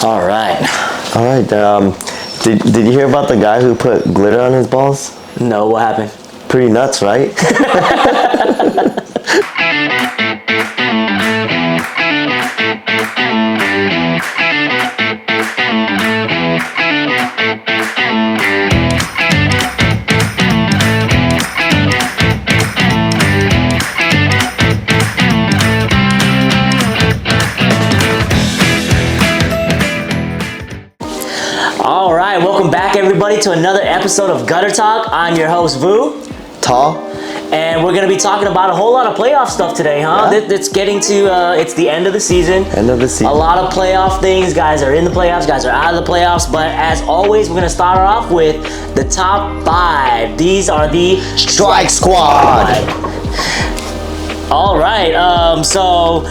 All right. All right. Did you hear about the guy who put glitter on his balls? No, what happened? Pretty nuts, right? All right, welcome back everybody to another episode of Gutter Talk. I'm your host, Vu Tho. And we're going to be talking about a whole lot of playoff stuff today, huh? Yeah. It's getting to, it's the end of the season. End of the season. A lot of playoff things. Guys are in the playoffs, guys are out of the playoffs. But as always, we're going to start off with the top 5. These are the Strike Squad. All right, so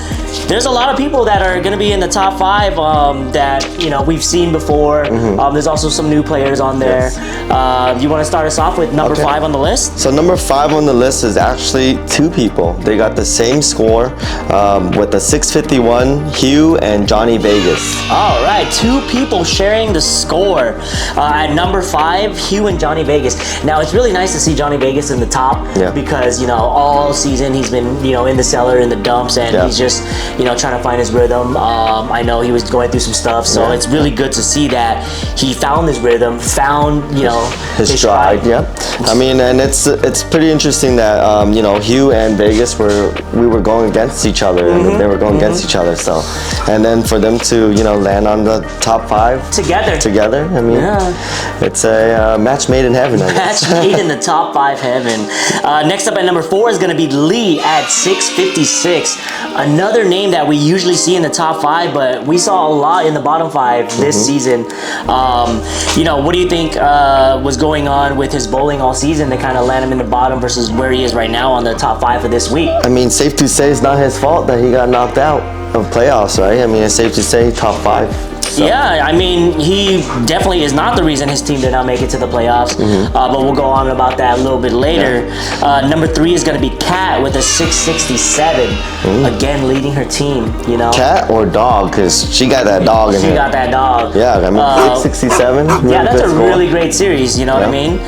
there's a lot of people that are going to be in the top 5 that we've seen before. There's also some new players on there. Yes. You want to start us off with number 5 on the list? So number 5 on the list is actually 2 people. They got the same score with the 651, Hugh and Johnny Vegas. All right, 2 people sharing the score. At number 5, Hugh and Johnny Vegas. Now, it's really nice to see Johnny Vegas in the top because, all season he's been, in the cellar, in the dumps, and he's just, trying to find his rhythm. I know he was going through some stuff, so it's really good to see that he found his rhythm, found, his stride. Yeah. I mean, and it's pretty interesting that, Hugh and Vegas we were going against each other, and they were going against each other, so. And then for them to, land on the top 5 together, I mean, it's a match made in heaven. Match made in the top 5 heaven. Next up at number 4 is going to be Lee at 656. Another name that we usually see in the top 5, but we saw a lot in the bottom 5 this season. What do you think was going on with his bowling all season to kind of land him in the bottom versus where he is right now on the top 5 for this week? I mean, safe to say it's not his fault that he got knocked out of playoffs, right? I mean, it's safe to say top 5. So. Yeah, I mean, he definitely is not the reason his team did not make it to the playoffs, but we'll go on about that a little bit later. Number 3 is going to be Kat with a 667, again leading her team, Cat or dog, because she got that dog in her. She got that dog. Yeah, I mean, 667. Really that's a score. really great series, you know what I mean?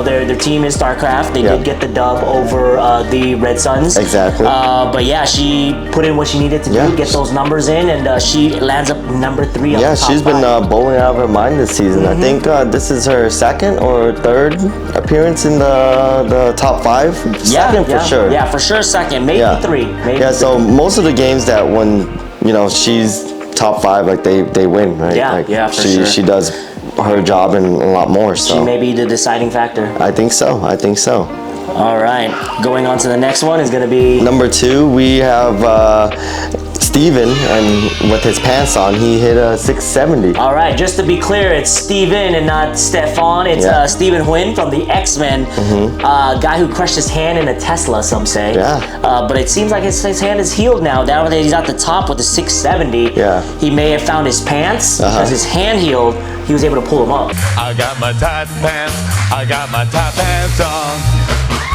Their team is StarCraft. They did get the dub over the Red Suns. Exactly. But yeah, she put in what she needed to do, get those numbers in, and she lands up number 3 on the top she's been bowling out of her mind this season. I think this is her 2nd or 3rd appearance in the top 5. Second for sure. Yeah, for sure 2nd, maybe 3. Maybe 3. So most of the games that when she's top 5, like they win, right? Yeah, for sure. She does her job and a lot more. So she may be the deciding factor. I think so. All right, going on to the next one is going to be number 2. We have Steven, and with his pants on, he hit a 670. All right, just to be clear, it's Steven and not Stefan. It's Steven Huynh from the X-Men, guy who crushed his hand in a Tesla, some say. But it seems like his hand is healed now. Now that he's at the top with the 670, he may have found his pants because his hand healed. He was able to pull them up. I got my tight pants on.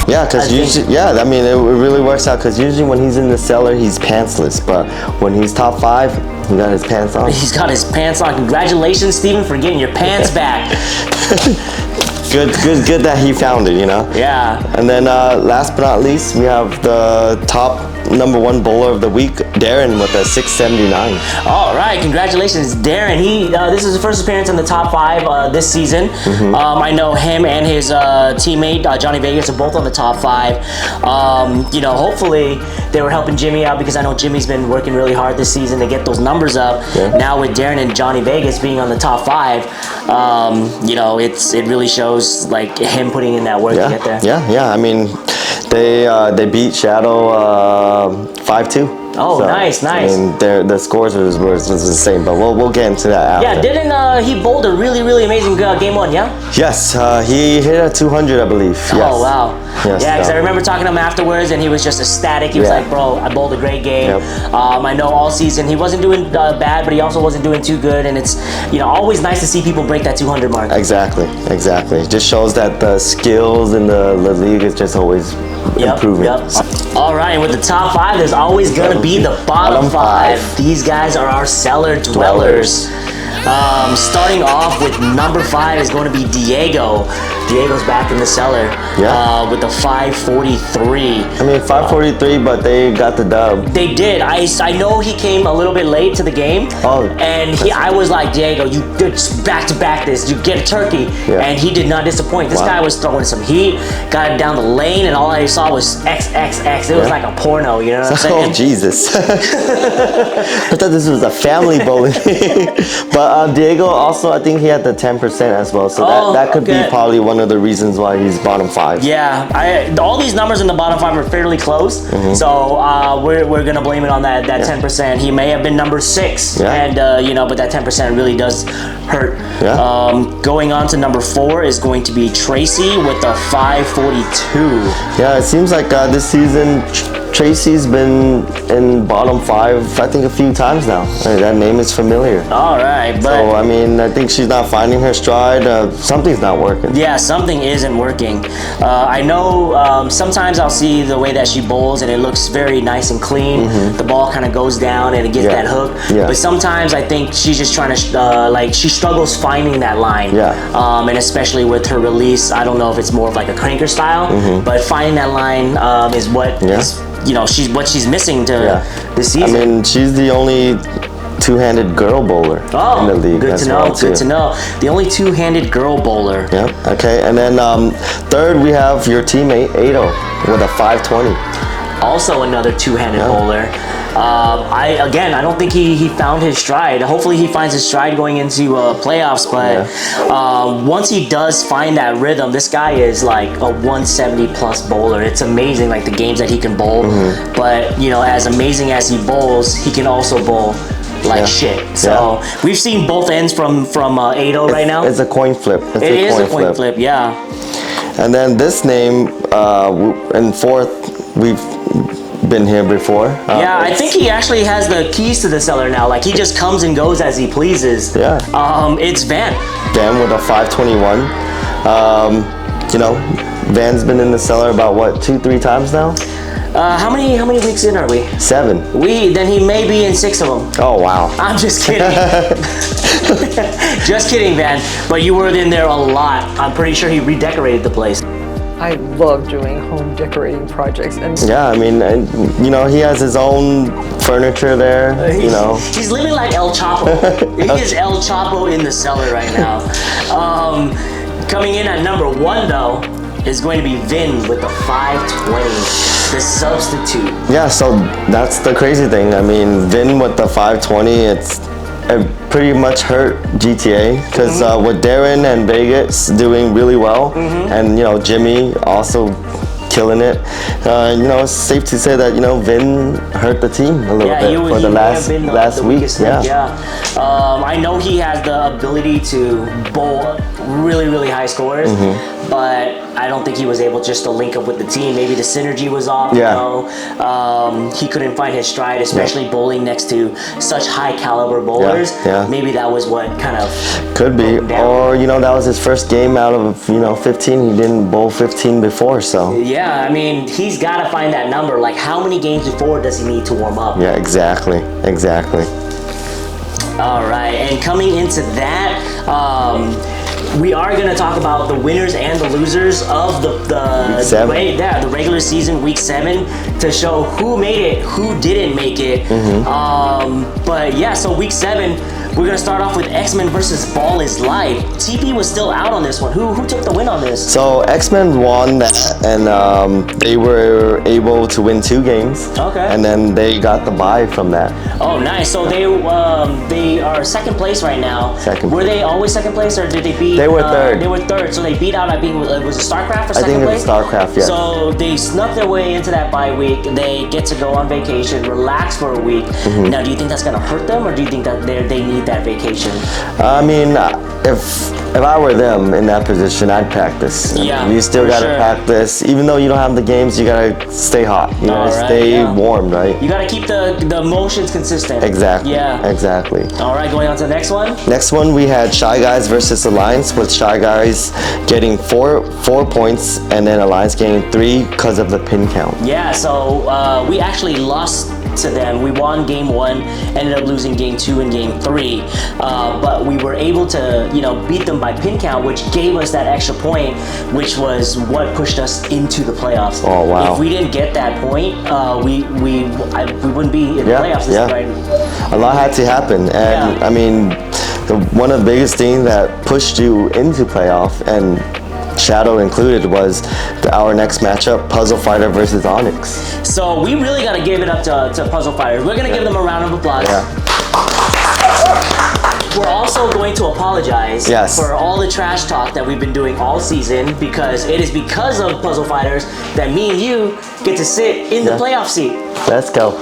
Yeah, because usually, I mean, it really works out because usually when he's in the cellar, he's pantsless. But when he's top 5, he got his pants on. He's got his pants on. Congratulations, Steven, for getting your pants back. Good that he found it, Yeah. And then last but not least, we have the top number 1 bowler of the week, Darren, with a 679. All right, congratulations, Darren. This is his first appearance in the top 5 this season. I know him and his teammate Johnny Vegas are both on the top 5. Hopefully they were helping Jimmy out because I know Jimmy's been working really hard this season to get those numbers up. Now with Darren and Johnny Vegas being on the top 5, it really shows like him putting in that work to get there. Yeah. I mean, they beat Shadow 5-2. Oh, so, nice. I mean, the scores was the same, but we'll get into that after. Yeah, didn't he bowled a really, really amazing game 1, yeah? Yes, he hit a 200, I believe. Yes. Oh, wow. Yes, yeah, because I remember talking to him afterwards, and he was just ecstatic. He was like, bro, I bowled a great game. I know all season he wasn't doing bad, but he also wasn't doing too good, and it's always nice to see people break that 200 mark. Exactly. It just shows that the skills in the league is just always improving. All right, and with the top 5, there's always gonna be the bottom 5. These guys are our cellar dwellers. Starting off with number 5 is going to be Diego. Diego's back in the cellar with the 543. I mean, 543, but they got the dub. They did. I know he came a little bit late to the game. And I was like, Diego, you did back-to-back this. You get a turkey. And he did not disappoint. This guy was throwing some heat, got it down the lane, and all I saw was XXX. It was like a porno, you know what I'm saying? Oh, Jesus. I thought this was a family bowling. But Diego also, I think he had the 10% as well. So that could be probably one of the reasons why he's bottom 5. Yeah, all these numbers in the bottom 5 are fairly close. So we're gonna blame it on that 10%. He may have been number 6, and but that 10% really does hurt. Going on to number 4 is going to be Tracy with a 542. Yeah, it seems like this season Tracy's been in bottom 5, I think, a few times now. That name is familiar. All right, but so I mean, I think she's not finding her stride. Something's not working. Yeah, something isn't working. I know sometimes I'll see the way that she bowls, and it looks very nice and clean. The ball kind of goes down and it gets that hook. But sometimes I think she's just trying to she struggles finding that line. And especially with her release, I don't know if it's more of like a cranker style, but finding that line is what. She's missing to this season. I mean, she's the only two-handed girl bowler in the league. Good to know. Good to know. The only two-handed girl bowler. Yeah. Okay. And then third, we have your teammate Ado with a 520. Also another two-handed bowler. I don't think he found his stride. Hopefully he finds his stride going into playoffs, but once he does find that rhythm, this guy is like a 170 plus bowler. It's amazing, like the games that he can bowl, but as amazing as he bowls, he can also bowl like shit. So we've seen both ends from Ado right now. It's a coin flip. It is a coin flip, yeah. And then this name in 4th, we've been here before. I think he actually has the keys to the cellar now. Like, he just comes and goes as he pleases. It's Van. Van with a 521. Van's been in the cellar about what, 2-3 times now? How many weeks in are we? 7. Then he may be in 6 of them. Oh wow. I'm just kidding. Just kidding, Van. But you were in there a lot. I'm pretty sure he redecorated the place. I love doing home decorating projects, and I mean, he has his own furniture there. He's living like El Chapo. He is El Chapo in the cellar right now. Coming in at number 1 though is going to be Vin with the 520, the substitute. Yeah, so that's the crazy thing. I mean, Vin with the 520, it pretty much hurt GTA because with Darren and Vegas doing really well, and Jimmy also killing it, it's safe to say that Vin hurt the team a little bit for the last week. I know he has the ability to bowl really, really high scores, but I don't think he was able just to link up with the team. Maybe the synergy was off. He couldn't find his stride, especially bowling next to such high caliber bowlers. Maybe that was what kind of could be, or that was his first game out of 15. He didn't bowl 15 before, so I mean, he's got to find that number. Like, how many games before does he need to warm up? Yeah, exactly. All right, and coming into that, we are going to talk about the winners and the losers of the regular season, week 7, to show who made it, who didn't make it. So week 7, we're going to start off with X-Men versus Ball is Life. TP was still out on this one. Who took the win on this? So X-Men won that, and they were able to win 2 games. Okay. And then they got the bye from that. Oh, nice. So they are second place right now. Were they always second place, or did they beat? They were third. They were third. So they beat out, I think, was it StarCraft for second place? I think it was StarCraft, yeah. So they snuck their way into that bye week. They get to go on vacation, relax for a week. Now, do you think that's going to hurt them, or do you think that they need that vacation? I mean, if I were them in that position, I'd practice. You still got to practice. Even though you don't have the games, you got to stay hot. You got to stay warm, right? You got to keep the motions consistent. Exactly. Exactly. All right. right, going on to the next one. Next one, we had Shy Guys versus Alliance, with Shy Guys getting four points and then Alliance getting 3 because of the pin count. Yeah, so we actually lost to them. We won game 1, ended up losing game 2 and game 3, but we were able to, beat them by pin count, which gave us that extra point, which was what pushed us into the playoffs. Oh, wow. If we didn't get that point, we wouldn't be in the playoffs this right. A lot had to happen, and I mean, one of the biggest things that pushed you into playoff, and Shadow included, was our next matchup, Puzzle Fighter versus Onyx. So we really got to give it up to Puzzle Fighters. We're going to give them a round of applause. We're also going to apologize for all the trash talk that we've been doing all season, because it is because of Puzzle Fighters that me and you get to sit in the playoff seat. Let's go.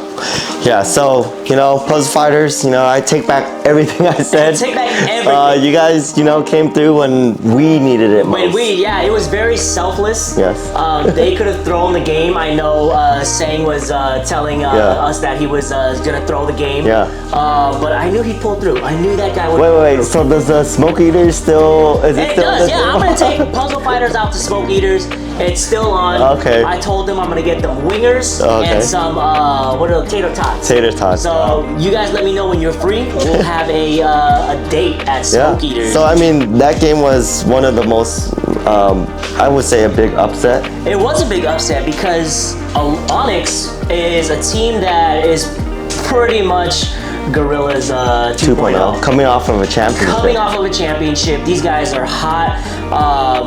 Yeah, so, Puzzle Fighters, I take back everything I said. Take back everything. You guys, came through when we needed it most. It was very selfless. Yes. They could have thrown the game. I know Sang was telling us that he was going to throw the game. Yeah. But I knew he'd pull through. I knew that guy would. Wait. So does the Smoke Eater still? Is it still? It does. Yeah, I'm going to take Puzzle Fighters out to Smoke Eaters. It's still on. Okay. I told them I'm going to get them wingers and some tater tots. Tater tots. So you guys let me know when you're free. We'll have a date at Smoke Eaters. So I mean, that game was one of the most, I would say, a big upset. It was a big upset because Onyx is a team that is pretty much Gorilla's 2.0. Coming off of a championship. These guys are hot.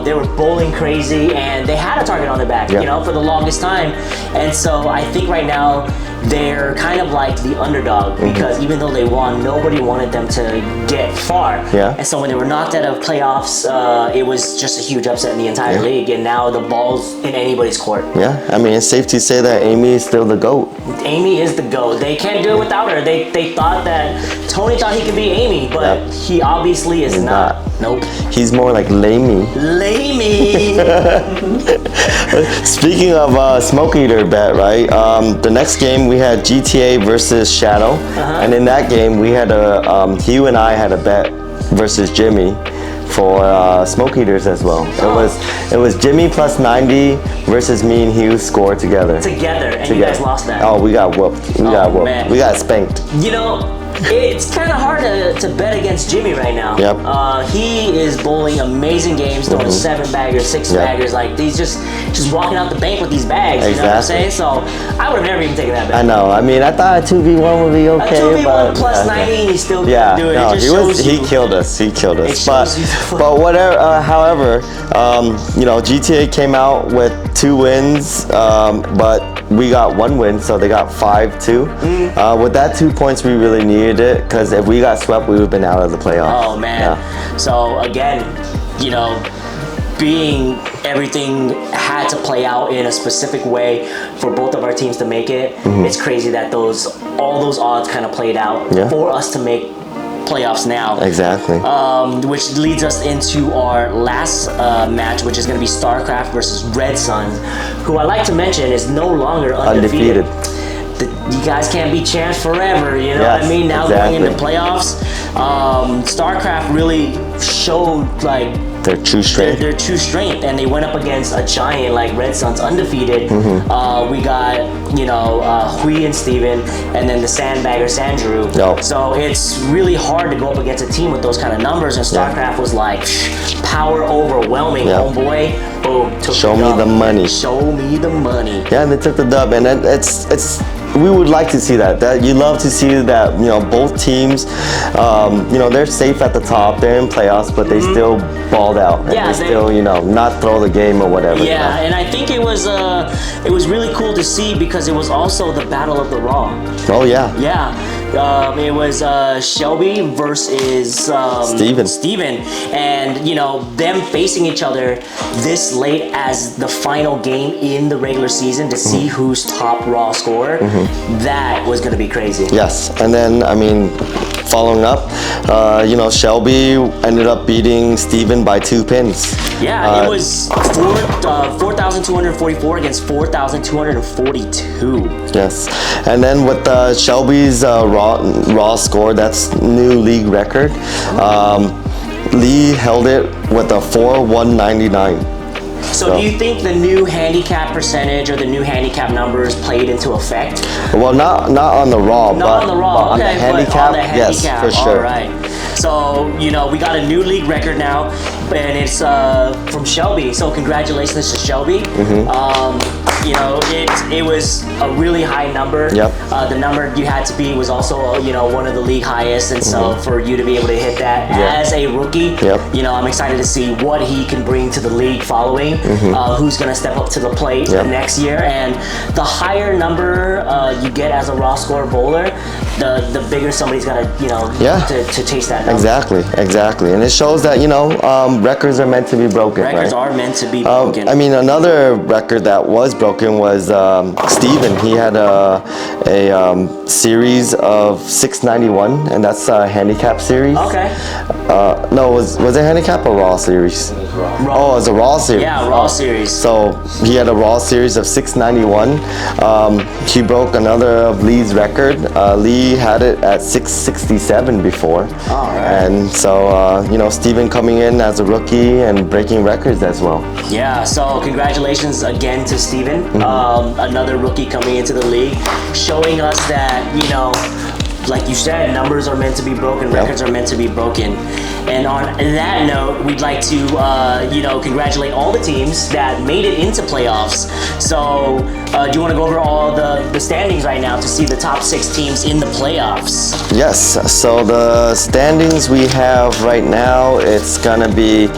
They were bowling crazy, and they had a target on their back, for the longest time. And so I think right now they're kind of like the underdog, because even though they won, nobody wanted them to get far. And so when they were knocked out of playoffs, it was just a huge upset in the entire league, and now the ball's in anybody's court. Yeah, I mean, it's safe to say that Amy is still the GOAT. Amy is the GOAT. They can't do it without her. They thought that Tony thought he could be Amy, but he obviously is not. Nope. He's more like Lamey. Speaking of Smoke Eater bet, right? The next game we had GTA versus Shadow, and in that game we had Hugh and I had a bet versus Jimmy for Smoke Eaters as well. It was Jimmy plus 90 versus me and Hugh scored together. And you guys lost that. Oh, we got whooped. Man. We got spanked. It's kind of hard to bet against Jimmy right now. He is bowling amazing games, throwing 7-baggers, 6-baggers. Like, he's just walking out the bank with these bags. You know what I'm saying? So I would have never even taken that bet. I know. I mean, I thought a 2v1 would be okay. A 2v1 plus 90, and he still couldn't do it. No, it just he killed us. But whatever. However, GTA came out with 2 wins, but we got 1 win, so they got 5-2. With that 2 points, we really needed it, because if we got swept, we would have been out of the playoffs. Oh man. So again, being everything had to play out in a specific way for both of our teams to make it. It's crazy that all those odds kind of played out for us to make playoffs now. Exactly. Which leads us into our last match, which is going to be StarCraft versus Red Suns, who I like to mention is no longer undefeated. You guys can't be champs forever, you know what I mean? Now going into playoffs, StarCraft really showed like their true strength. Their true strength, and they went up against a giant like Red Suns, undefeated. We got Hui and Steven, and then the sandbagger Sandrew. So it's really hard to go up against a team with those kind of numbers, and StarCraft was like power overwhelming, homeboy. Boom. Show me the money. Show me the money. Yeah, and they took the dub, and it's. We would like to see that. You love to see that. Both teams, they're safe at the top. They're in playoffs, but they still balled out. And they still, not throw the game or whatever. Yeah, and I think it was really cool to see, because it was also the battle of the Raw. Oh yeah. Yeah. It was Shelby versus Steven, and them facing each other this late as the final game in the regular season to see who's top Raw scorer. That was going to be crazy. Yes, and then following up, Shelby ended up beating Steven by 2 pins. Yeah, it was 4,244 against 4,242. Yes, and then with Shelby's raw score. That's new league record. Lee held it with a 4.199. So do you think the new handicap percentage or the new handicap numbers played into effect? Well, not on the raw, Not on the raw, but on okay, the handicap, but on the handicap, yes, for sure. All right. So, you know, we got a new league record now, and it's from Shelby. So congratulations to Shelby. You know, it was a really high number. Yep. The number you had to beat was also, you know, one of the league highest, and so for you to be able to hit that as a rookie, you know, I'm excited to see what he can bring to the league following. Who's going to step up to the plate next year, and the higher number you get as a raw score bowler, the bigger somebody's got to, you know, to chase that number. Exactly, and it shows that, you know, records are meant to be broken. Records are meant to be broken. I mean, another record that was broken was Steven. He had a series of 691, and that's a handicap series. Okay. No, was it handicap or raw series? Raw. Oh, it was a raw series. Yeah, raw series. So he had a raw series of 691. He broke another of Lee's record. Lee had it at 667 before. All right. And so, you know, Steven coming in as a rookie and breaking records as well. Yeah, so congratulations again to Steven. Another rookie coming into the league, showing us that, you know, like you said, numbers are meant to be broken, records are meant to be broken. And on that note, we'd like to, you know, congratulate all the teams that made it into playoffs. So, do you want to go over all the standings right now to see the top 6 teams in the playoffs? Yes, so the standings we have right now, it's gonna be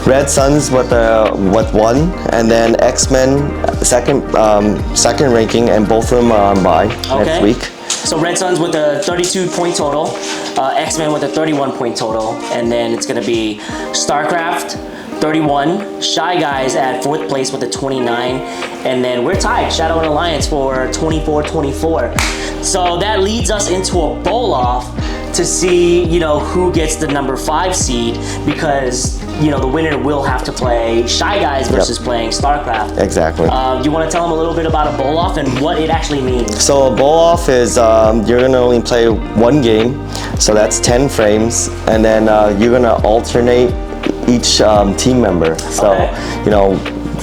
Red Suns with 1, and then X-Men second ranking, and both of them are on bye next week. So Red Suns with a 32-point total, X-Men with a 31-point total, and then it's going to be StarCraft 31, Shy Guys at 4th place with a 29, and then we're tied, Shadow and Alliance for 24-24. So that leads us into a bowl-off to see, you know, who gets the number 5 seed, because, you know, the winner will have to play Shy Guys versus playing StarCraft. Exactly. Do you want to tell them a little bit about a bowl-off and what it actually means? So a bowl-off is you're going to only play 1 game, so that's 10 frames, and then you're going to alternate each team member. So, you know,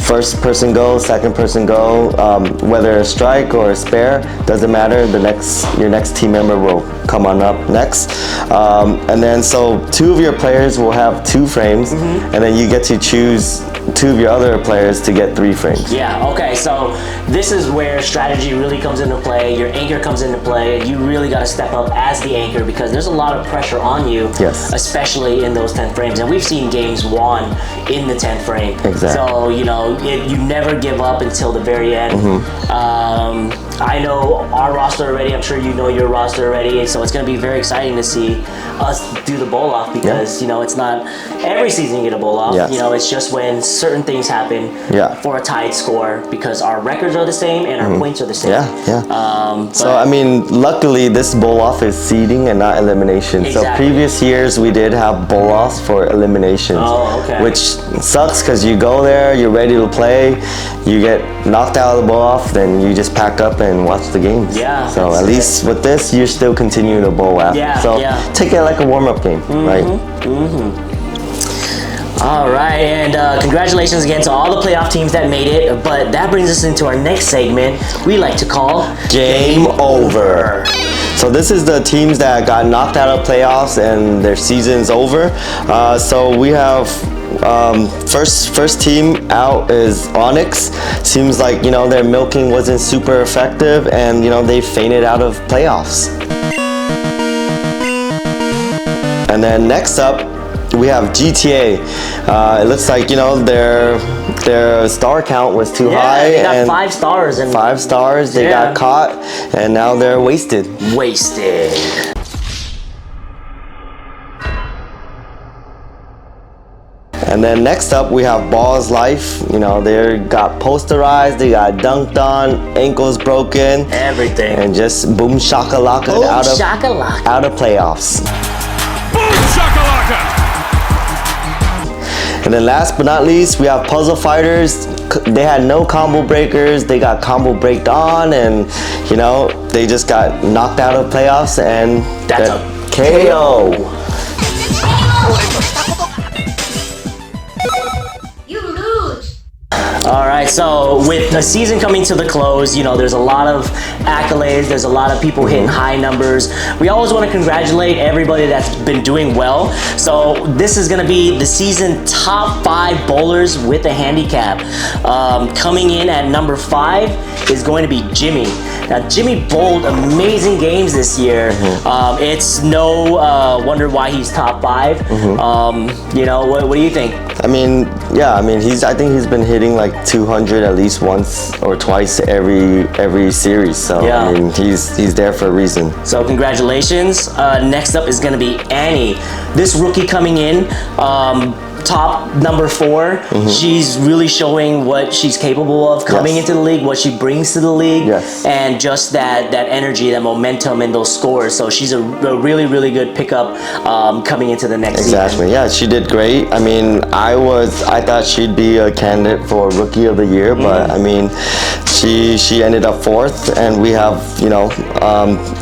first person go, second person go, whether a strike or a spare, doesn't matter. Your next team member will come on up next. And then so 2 of your players will have 2 frames, and then you get to choose 2 of your other players to get 3 frames. Yeah, okay, so this is where strategy really comes into play, your anchor comes into play, and you really got to step up as the anchor because there's a lot of pressure on you, especially in those 10 frames. And we've seen games won in the 10th frame. Exactly. So, you know, you never give up until the very end. I know our roster already, I'm sure you know your roster already, so it's going to be very exciting to see us do the bowl-off because, you know, it's not every season you get a bowl-off. You know, it's just when certain things happen for a tied score because our records are the same and our points are the same. So, I mean, luckily this bowl-off is seeding and not elimination. So previous years we did have bowl-offs for eliminations, which sucks because you go there, you're ready to play, you get knocked out of the bowl-off, then you just pack up and watch the games. So at least with this, you're still continuing to bowl after. So take it like a warm-up game, right? All right, and congratulations again to all the playoff teams that made it. But that brings us into our next segment we like to call Game Over. So this is the teams that got knocked out of playoffs and their season's over. So we have first team out is Onyx. Seems like, you know, their milking wasn't super effective, and, you know, they fainted out of playoffs. And then next up, we have GTA. It looks like, you know, their star count was too high. They got 5 stars. And 5 stars, they got caught, and now they're wasted. And then next up, we have Ball's Life. You know, they got posterized, they got dunked on, ankles broken. Everything. And just boom shakalaka out of playoffs. Boom shakalaka! And then last but not least, we have Puzzle Fighters. They had no combo breakers. They got combo breaked on, and you know, they just got knocked out of playoffs, and That's a KO. You lose. All right, so with the season coming to the close, you know, there's a lot of accolades, there's a lot of people hitting high numbers. We always want to congratulate everybody that's been doing well. So this is going to be the season top 5 bowlers with a handicap. Coming in at number 5 is going to be Jimmy. Now, Jimmy bowled amazing games this year. It's no wonder why he's top 5. You know, what do you think? I mean, yeah, I mean, I think he's been hitting like 200 at least once or twice every series. So Yeah. I mean, he's there for a reason. So congratulations. Next up is going to be Annie. This rookie coming in, top number 4. She's really showing what she's capable of coming Yes. into the league, what she brings to the league, Yes. and just that energy, that momentum, and those scores. So she's a really, really good pickup coming into the next season. Exactly. Yeah, she did great. I mean, I thought she'd be a candidate for Rookie of the Year, but I mean, she ended up 4th, and we have, you know,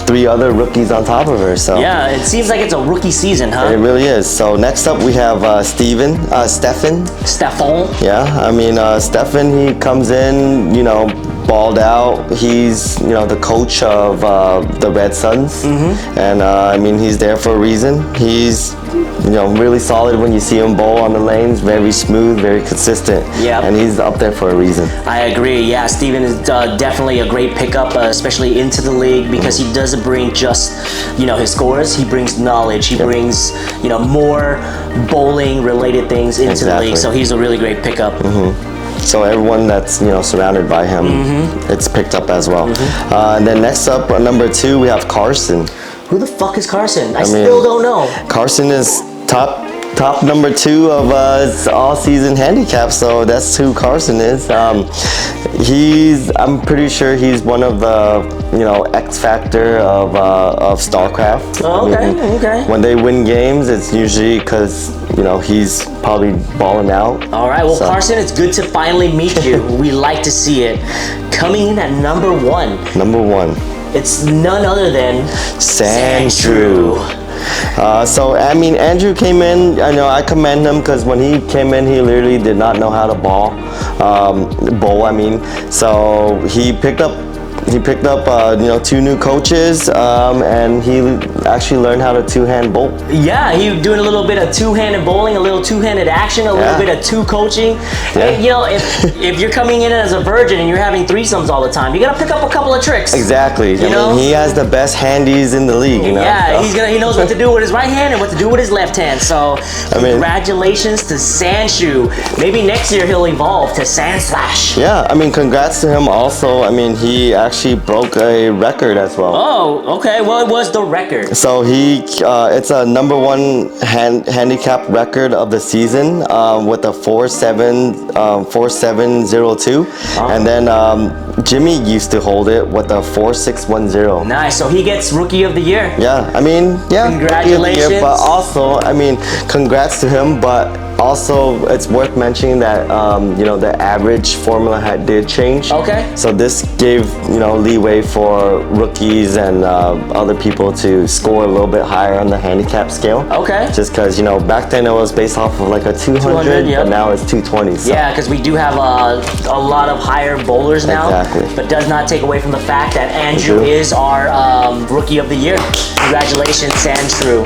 3 other rookies on top of her. So Yeah, it seems like it's a rookie season, it huh? really is. So next up we have Stefan. Stephon. Yeah, I mean, Stefan, he comes in, you know, balled out. He's, you know, the coach of the Red Suns, and I mean, he's there for a reason. He's, you know, really solid when you see him bowl on the lanes. Very smooth, very consistent. Yeah. And he's up there for a reason. I agree. Yeah, Steven is definitely a great pickup, especially into the league, because he doesn't bring just, you know, his scores. He brings knowledge. He brings, you know, more bowling related things into the league. Exactly. So he's a really great pickup. So everyone that's, you know, surrounded by him, it's picked up as well. And then next up, number 2, we have Carson. Who the fuck is Carson? I still don't know. Carson is top number 2 of all season handicap, so that's who Carson is. I'm pretty sure he's one of the, you know, X factor of StarCraft. Oh, okay, okay. When they win games, it's usually because, you know, he's probably balling out. All right, well, So- Carson, it's good to finally meet you. We like to see it. Coming in at number 1, Number 1. it's none other than Sandrew. So I mean, Andrew came in. I know I commend him because when he came in, he literally did not know how to bowl. I mean, so he picked up. You know, 2 new coaches, and he actually learned how to 2-hand bowl. Yeah, he doing a little bit of 2-handed bowling, a little 2-handed action, a little bit of 2 coaching. And, you know, if you're coming in as a virgin and you're having threesomes all the time, you gotta pick up a couple of tricks. Exactly. I mean, he has the best handies in the league. You know? Yeah, so. he knows what to do with his right hand and what to do with his left hand. So, congratulations to Sandshoe. Maybe next year he'll evolve to Sand Slash. Yeah, I mean, congrats to him also. I mean, he actually broke a record as well. Oh, okay. Well, it was the record. So it's a number 1 handicap record of the season with a 4.702, and then Jimmy used to hold it with a 4.610. Nice. So he gets Rookie of the Year. Yeah, I mean, yeah, Congratulations. Rookie of the Year, but also, I mean, congrats to him, but also it's worth mentioning that you know, the average formula did change. Okay. So this gave, you know, leeway for rookies and other people to score a little bit higher on the handicap scale. Okay. Just because, you know, back then it was based off of like a 200, yep. but now it's 220. So. Yeah, because we do have a lot of higher bowlers now. Exactly. But does not take away from the fact that Andrew True. is our Rookie of the Year. Congratulations, Andrew.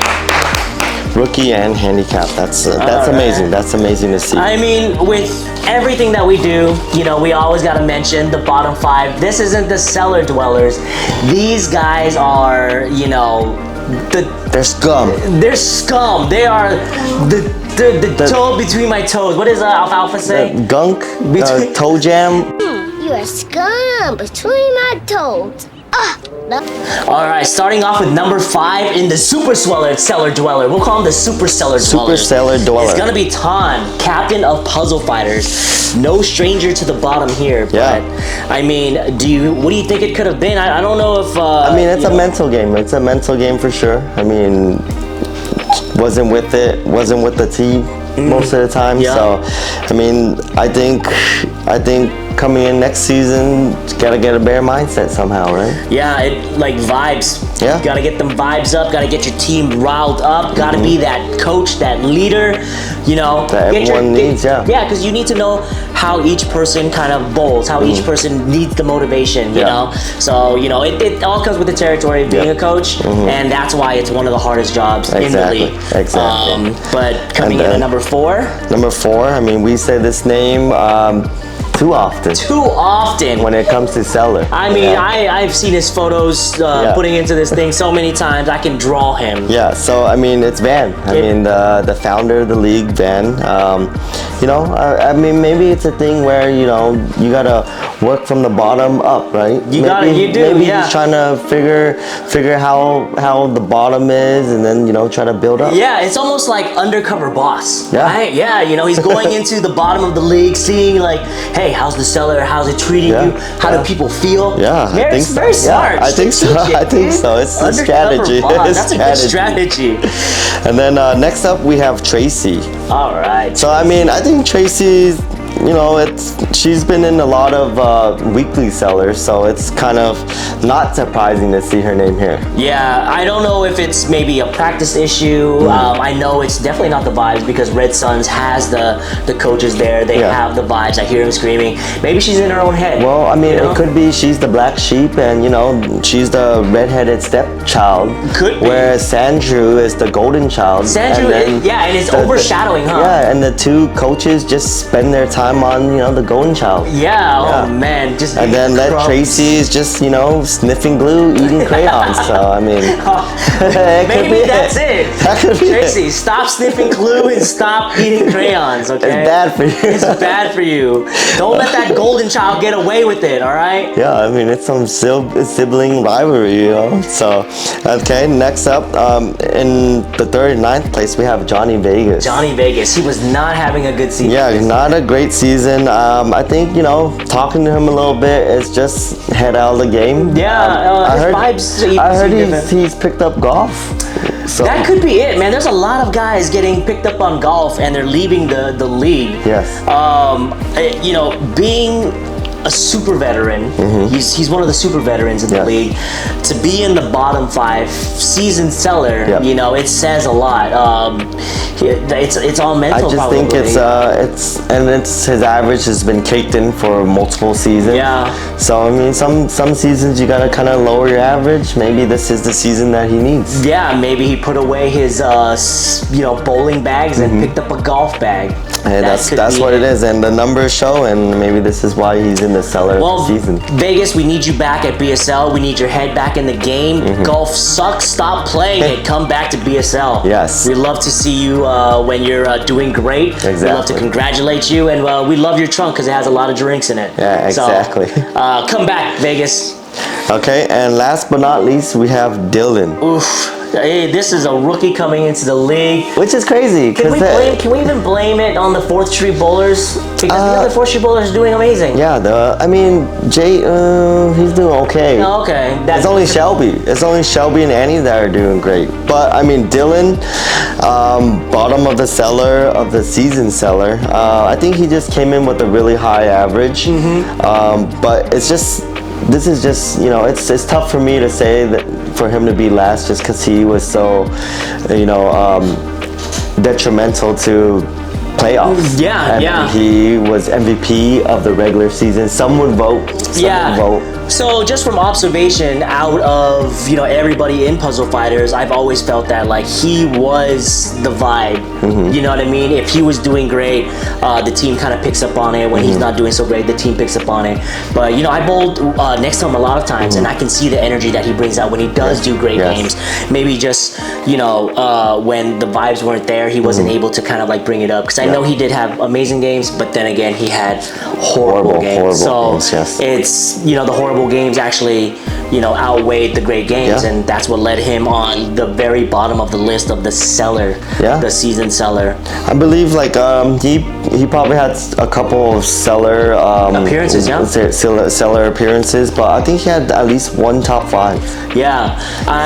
Rookie and handicap. That's Alright. amazing. That's amazing to see. I mean, with everything that we do, you know, we always got to mention the bottom 5. This isn't the cellar dwellers. These guys are, you know, They're scum. they're scum. They are the toe between my toes. What does Alfalfa say? Gunk, Between- toe jam. You are scum between my toes. All right, starting off with number 5 in the Super Cellar Dweller. We'll call him the Super Cellar Dweller. Super Cellar Dweller. It's gonna be Ton, captain of Puzzle Fighters. No stranger to the bottom here. But Yeah. I mean, what do you think it could have been? I don't know if. I mean, it's a mental game. It's a mental game for sure. I mean, wasn't with the team most of the time. Yeah. So, I mean, I think coming in next season, gotta get a bear mindset somehow, right? Yeah, it like vibes. Yeah. You gotta get them vibes up, gotta get your team riled up, gotta be that coach, that leader, you know. That everyone needs, yeah. Yeah, because you need to know how each person kind of bowls, how each person needs the motivation, you know. So, you know, it all comes with the territory of being a coach, and that's why it's one of the hardest jobs in the league. Exactly. But coming in at number 4? Number 4, I mean, we say this name too often. Too often. When it comes to Seller. I mean, I've seen his photos putting into this thing so many times. I can draw him. Yeah, so I mean, it's Van. I mean, the founder of the league, Van. You know, I mean, maybe it's a thing where, you know, you gotta work from the bottom up, right? You do. Maybe he's trying to figure how the bottom is, and then, you know, try to build up. Yeah, it's almost like undercover boss. Yeah. Right? Yeah, you know, he's going into the bottom of the league, seeing like, hey, how's the seller? How's it treating you? How do people feel? Yeah, very, I think so. very smart. Yeah, I think so. I think so. It's a strategy. That's a good strategy. And then next up we have Tracy. All right. So I mean, I think Tracy's, you know, she's been in a lot of weekly sellers, so it's kind of not surprising to see her name here. Yeah, I don't know if it's maybe a practice issue. I know it's definitely not the vibes because Red Suns has the coaches there. They have the vibes. I hear them screaming. Maybe she's in her own head. Well, I mean, you know? it could be she's the black sheep, and you know, she's the redheaded stepchild. Could be. Whereas Sandrew is the golden child. Sandrew, and it's overshadowing, huh? Yeah, and the two coaches just spend their time on, you know, the golden child. Yeah. Oh man, just and then that Tracy is just, you know, sniffing glue, eating crayons. So I mean, maybe that's it. That could be Tracy, stop sniffing glue and stop eating crayons. Okay. It's bad for you. It's bad for you. Don't let that golden child get away with it. All right. Yeah, I mean, it's some sibling rivalry, you know. So, okay, next up, in the 3rd and 9th place, we have Johnny Vegas. Johnny Vegas. He was not having a good season. Yeah, not a great season. I think, you know, talking to him a little bit is just head out of the game. Yeah, I heard he's picked up golf. So that could be it, man. There's a lot of guys getting picked up on golf and they're leaving the league. Yes. You know, being a super veteran, he's one of the super veterans in the league. To be in the bottom 5, seasoned seller, you know, it says a lot. It's all mental. I just think it's his average has been caked in for multiple seasons. Yeah. So I mean, some seasons you gotta kind of lower your average. Maybe this is the season that he needs. Yeah, maybe he put away his you know, bowling bags and picked up a golf bag. Hey, that's what it is, and the numbers show, and maybe this is why he's in the seller season. Vegas, we need you back at BSL. We need your head back in the game. Golf sucks. Stop playing it. Come back to BSL. Yes. We love to see you when you're doing great. Exactly. We love to congratulate you, and we love your trunk because it has a lot of drinks in it. Yeah, exactly. So, come back, Vegas. Okay, and last but not least, we have Dylan. Oof. Hey, this is a rookie coming into the league. Which is crazy. Can we even blame it on the 4th Street Bowlers? Because the other 4th Street Bowlers are doing amazing. Yeah, I mean, Jay, he's doing okay. Oh, okay. It's only Shelby and Annie that are doing great. But I mean, Dylan, bottom of the cellar, of the season seller. I think he just came in with a really high average. But it's just, this is just, you know, it's tough for me to say that for him to be last just because he was so, you know, detrimental to playoffs. Yeah. He was MVP of the regular season. Some would vote. Some would vote. So just from observation out of, you know, everybody in Puzzle Fighters, I've always felt that like he was the vibe. You know what I mean? If he was doing great, the team kind of picks up on it. When he's not doing so great, the team picks up on it. But you know, I bowled next to him a lot of times, and I can see the energy that he brings out when he does do great games. Maybe just, you know, when the vibes weren't there, he wasn't able to kind of like bring it up. Because I know he did have amazing games, but then again, he had horrible games. Horrible So games, yes. it's, the horrible games actually, outweighed the great games, Yeah. and that's what led him on the very bottom of the list of the seller, Yeah. the season seller. I believe he probably had a couple of seller Appearances, yeah. seller appearances, but I think he had at least one top 5. Yeah.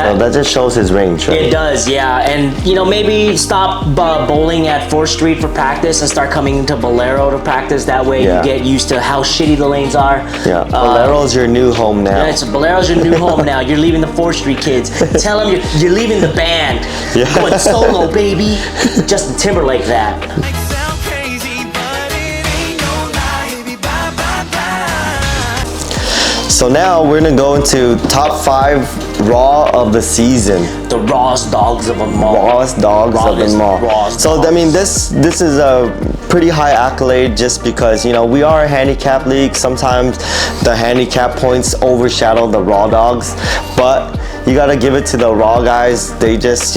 So that just shows his range, right? It does, yeah. And, maybe stop bowling at 4th Street for practice and start coming into Bolero to practice. That way Yeah. you get used to how shitty the lanes are. Yeah, Bolero's your new home now. Yeah, Bolero's your new home now. You're leaving the 4th Street kids. Tell them you're leaving the band. Yeah. Going solo, baby. Justin Timberlake that. Sound crazy, but it ain't no lie. Baby, bye, bye, bye. So now we're gonna go into top 5 Raw of the season. The rawest dogs of them all. Rawest dogs of them all. Rawest So I dogs. mean, this is a pretty high accolade just because we are a handicap league. Sometimes the handicap points overshadow the raw dogs, but you gotta give it to the raw guys. They just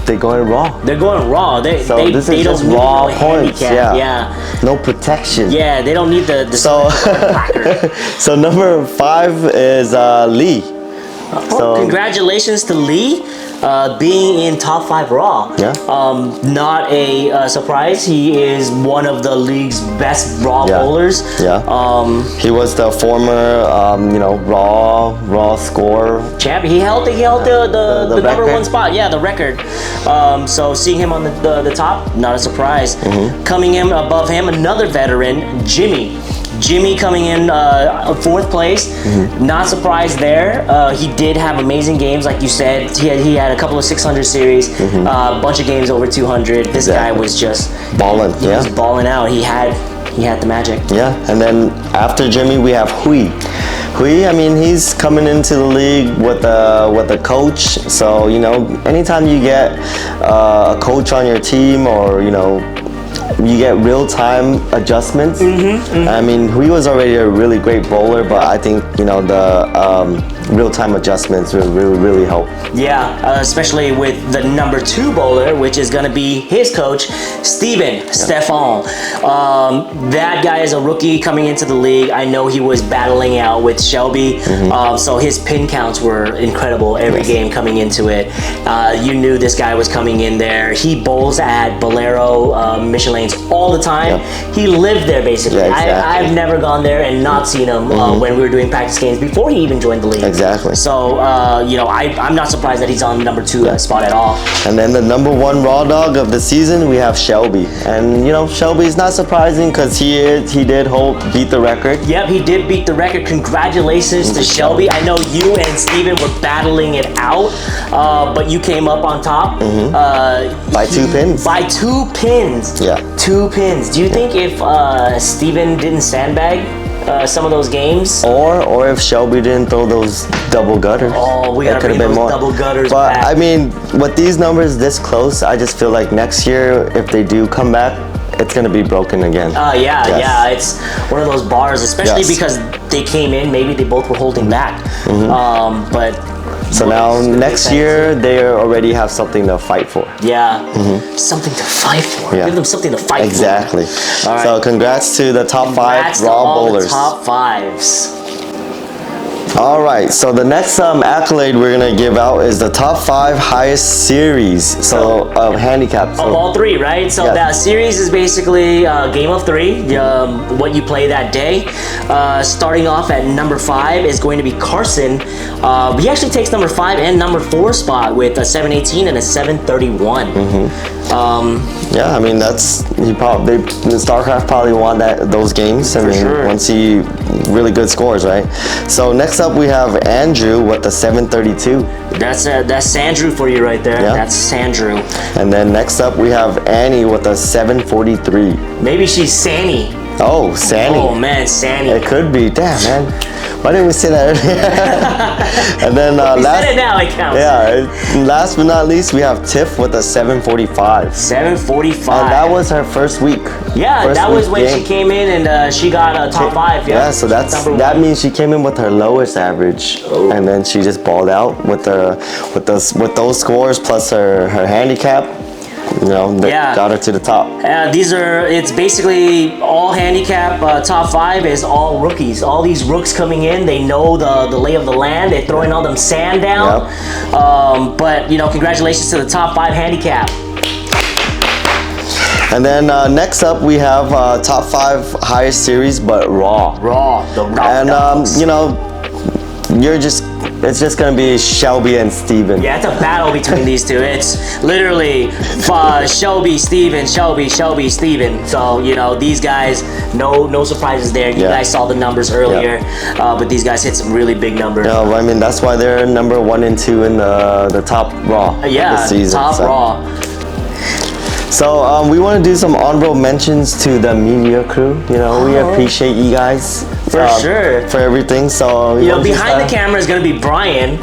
they going raw. They're going raw. So this is just don't need raw no points. handicap. Yeah. No protection. Yeah, they don't need the So placker. so number 5 is Lee. So Congratulations to Lee, being in top 5 Raw. Yeah. Not a surprise. He is one of the league's best Raw Yeah. bowlers. Yeah. He was the former raw score. Champ. He held the number record. 1 spot. Yeah, the record. So seeing him on the top, not a surprise. Mm-hmm. Coming in above him, another veteran, Jimmy. Jimmy coming in 4th place. Mm-hmm. Not surprised there. He did have amazing games, like you said. He had a couple of 600 series, a bunch of games over 200. This guy Exactly. was just Ballin', He yeah. was balling out. He had the magic. Yeah, and then after Jimmy, we have Hui. Hui, I mean, he's coming into the league with a coach. So anytime you get a coach on your team, or you get real-time adjustments. I mean, Hui was already a really great bowler, but I think the real-time adjustments will really help. Yeah, especially with the number 2 bowler, which is going to be his coach, Stefan. That guy is a rookie coming into the league. I know he was battling out with Shelby, so his pin counts were incredible every game coming into it. You knew this guy was coming in there. He bowls at Bolero Michelin's all the time. He lived there basically. Yeah, exactly. I've never gone there and not seen him when we were doing practice games before he even joined the league. Exactly. So, I'm not surprised that he's on the number 2 spot at all. And then the number 1 raw dog of the season, we have Shelby. And Shelby's not surprising because he did beat the record. Yep, he did beat the record. Congratulations to Shelby. I know you and Steven were battling it out, but you came up on top. By 2 pins. By 2 pins. Yeah. 2 pins. Do you think if Steven didn't sandbag some of those games? Or if Shelby didn't throw those double gutters. Oh, we it gotta could've bring been those more. double gutters But back. I mean, with these numbers this close, I just feel like next year, if they do come back, it's gonna be broken again. Yeah, Yes. yeah, it's one of those bars, especially Yes. because they came in, maybe they both were holding back. But So now next year, they already have something to fight for. yeah, something to fight for. Yeah. Give them something to fight Exactly. for. All right. So congrats to the top 5 Congrats to raw all bowlers. the top 5s. All right, so the next accolade we're gonna give out is the top 5 highest series. So of handicap. Of all 3, right? So Yes. that series is basically a game of 3, what you play that day. Starting off at number 5 is going to be Carson. He actually takes number 5 and number 4 spot with a 718 and a 731. Yeah, I mean StarCraft probably won those games. I mean, sure. once he really good scores, right? So next up we have Andrew with the 732, That's Sandrew for you right there. Yeah. That's Sandrew. and then next up we have Annie with a 743. Maybe she's Sanny. Oh, Sanny. Oh man, Sanny. It could be. Damn, man. Why didn't we say that earlier? And then We last, said it now, it counts. last but not least, we have Tiff with a 745. 745. And that was her first week. Yeah, First that was week when game. she came in and she got a top 5. Yeah, so that Number 1. means she came in with her lowest average, and then she just balled out with those scores plus her handicap. that Yeah. got her to the top. It's basically all handicap top 5 is all rookies. All these rooks coming in, they know the lay of the land. They're throwing all them sand down. But congratulations to the top 5 handicap. And then next up we have top 5 highest series, but raw. The raw. And it's just gonna be Shelby and Steven. Yeah, it's a battle between these two. It's literally Shelby, Steven, Shelby, Steven. So, these guys, no surprises there. You guys saw the numbers earlier, but these guys hit some really big numbers. Yeah, I mean, that's why they're number 1 and 2 in the top raw this season. Top raw. So we want to do some honorable mentions to the media crew. We appreciate you guys For sure. for everything. So behind the camera is going to be Brian.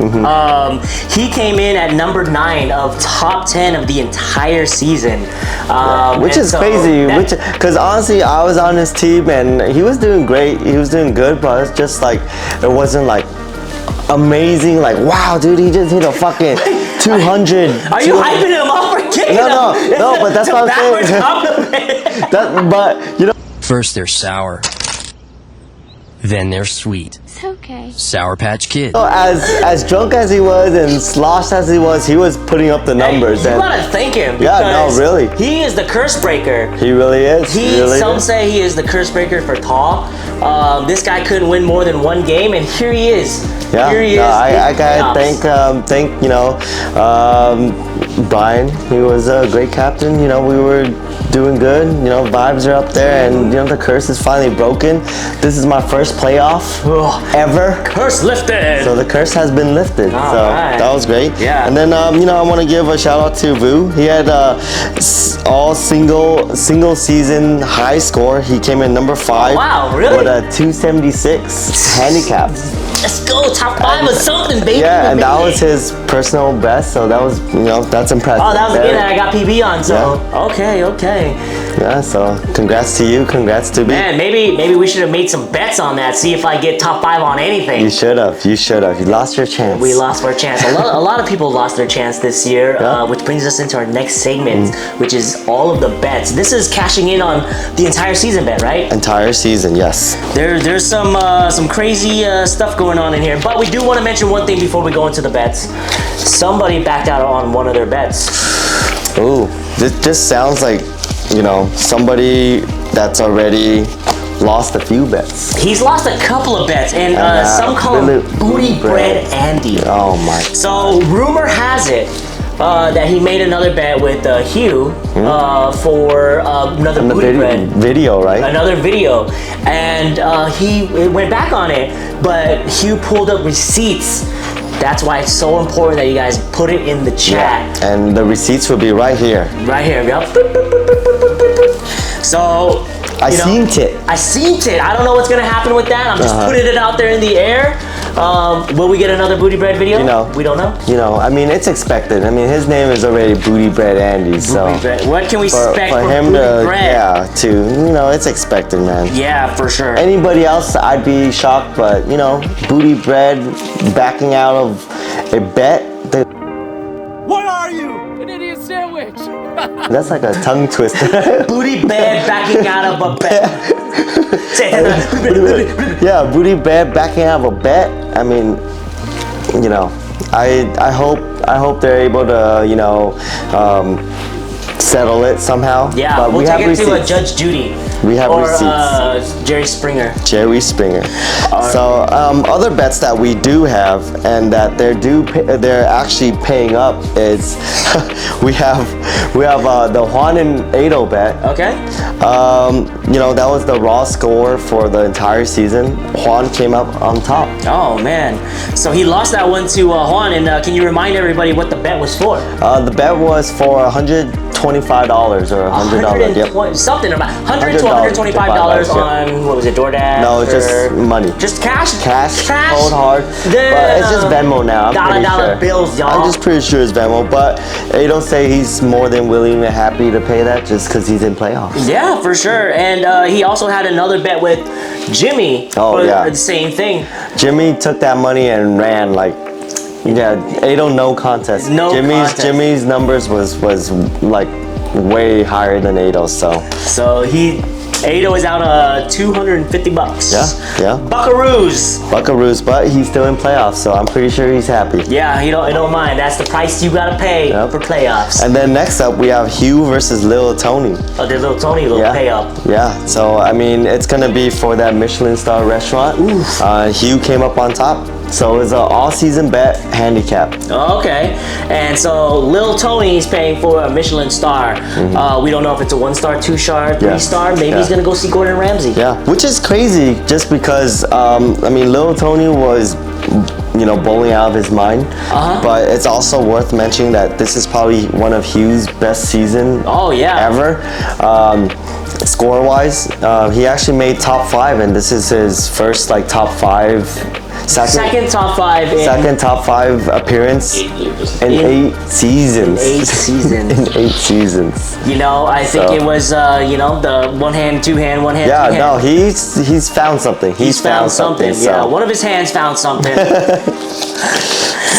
He came in at number 9 of top 10 of the entire season, which is crazy. Because honestly, I was on his team and he was doing great. He was doing good, but it's just like it wasn't like amazing. Like, wow, dude, he just hit a fucking 200. Are you hyping him up or kicking him? No, but that's what I'm saying. First they're sour, then they're sweet. It's okay. Sour Patch Kid. As drunk as he was and sloshed as he was putting up the numbers. You gotta thank him. Yeah, no, really. He is the curse breaker. He really is. Some say he is the curse breaker for Tho. This guy couldn't win more than 1 game, and here he is. Yeah, here he is. I gotta thank Brian. He was a great captain. We were doing good. Vibes are up there, and the curse is finally broken. This is my first playoff ever. Curse lifted. So the curse has been lifted. Right. That was great. Yeah. And then I want to give a shout out to Vu. He had all single season high score. He came in number 5. Wow, really? With a 276 handicap. Let's go, top 5 or something, baby. Yeah, and that was his personal best, so that was, that's impressive. Oh, that was the game that I got PB on, so okay. Yeah, so congrats to you, congrats to me. Man, maybe we should have made some bets on that, see if I get top 5 on anything. You should have. You lost your chance. We lost our chance. A lot of people lost their chance this year, which brings us into our next segment, which is all of the bets. This is cashing in on the entire season bet, right? Entire season, yes. There's some crazy stuff going on in here, but we do want to mention one thing before we go into the bets. Somebody backed out on one of their bets. Ooh, this just sounds like, somebody that's already lost a few bets. He's lost a couple of bets, and some call him Booty Bread Andy. Oh my. So rumor has it that he made another bet with Hugh for another Booty Bread video, right? Another video, and he went back on it, but Hugh pulled up receipts. That's why it's so important that you guys put it in the chat. Yeah. And the receipts will be right here. Right here, yep. So, I seen it. I don't know what's gonna happen with that. I'm just putting it out there in the air. Will we get another Booty Bread video? We don't know. I mean, it's expected. I mean, his name is already Booty Bread Andy, so. Booty Bread. What can we expect for him Booty to, Bread? it's expected, man. Yeah, for sure. Anybody else, I'd be shocked, but Booty Bread backing out of a bet. What are you? An idiot sandwich. That's like a tongue twister. Booty Bread backing out of a bet. Yeah, Booty Bread backing out of a bet. I mean, I hope they're able to settle it somehow. Yeah, but we'll take it receipts. to Judge Judy. We have or, receipts. Jerry Springer. So other bets that we do have and that they're actually paying up is we have the Juan and Ado bet. Okay. That was the raw score for the entire season. Juan came up on top. Oh man, so he lost that one to Juan. And can you remind everybody what the bet was for? The bet was for $125 or $100. Yep. Something about $100 to $125 on what was it, DoorDash? No, it's just money. Just cash. Cash. Cold hard. But it's just Venmo now. I'm pretty dollar sure. bills, y'all. I'm just pretty sure it's Venmo. But Ado say he's more than willing and happy to pay that just because he's in playoffs. Yeah, for sure. And he also had another bet with Jimmy. Oh yeah. The same thing. Jimmy took that money and ran like. Yeah, Ado no contest. No contest. Jimmy's numbers was like way higher than Ato's. So Ado is out $250. Yeah. Buckaroos, but he's still in playoffs, so I'm pretty sure he's happy. Yeah, he don't mind. That's the price you gotta pay for playoffs. And then next up we have Hugh versus Lil Tony. Oh, there's Lil Tony, pay up. Yeah, so I mean it's gonna be for that Michelin star restaurant. Hugh came up on top. So it's an all-season bet handicap. Okay, and so Lil Tony is paying for a Michelin star. We don't know if it's a 1-star, 2-star, 3-star. Maybe he's gonna go see Gordon Ramsay. Yeah, which is crazy, just because I mean Lil Tony was, bowling out of his mind. But it's also worth mentioning that this is probably one of Hugh's best season ever. Score-wise, he actually made top 5, and this is his first top 5. Second top 5 second top 5 appearance in 8 seasons. In 8 seasons. In 8 seasons. I think it was the one hand, two hand, one hand. Yeah, two hand. no, he's found something. He's found something. Yeah, one of his hands found something.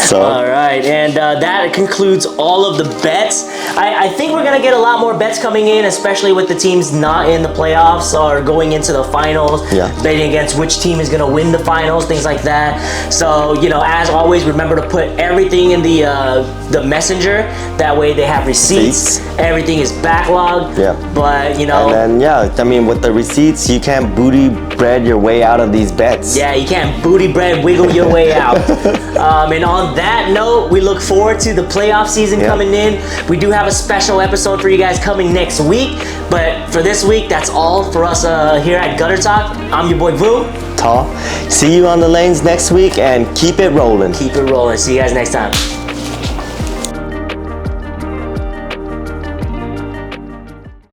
So. All right, and that concludes all of the bets. I think we're gonna get a lot more bets coming in, especially with the teams not in the playoffs or going into the finals. Betting against which team is gonna win the finals, things like that. So as always, remember to put everything in the messenger. That way they have receipts. Everything is backlogged. But And then I mean with the receipts, you can't booty bread your way out of these bets. Yeah, you can't booty bread wiggle your way out. And on that note, we look forward to the playoff season coming in. We do have a special episode for you guys coming next week. But for this week, that's all for us here at Gutter Talk. I'm your boy Vu Tho. See you on the lanes next week, and keep it rolling. Keep it rolling. See you guys next time.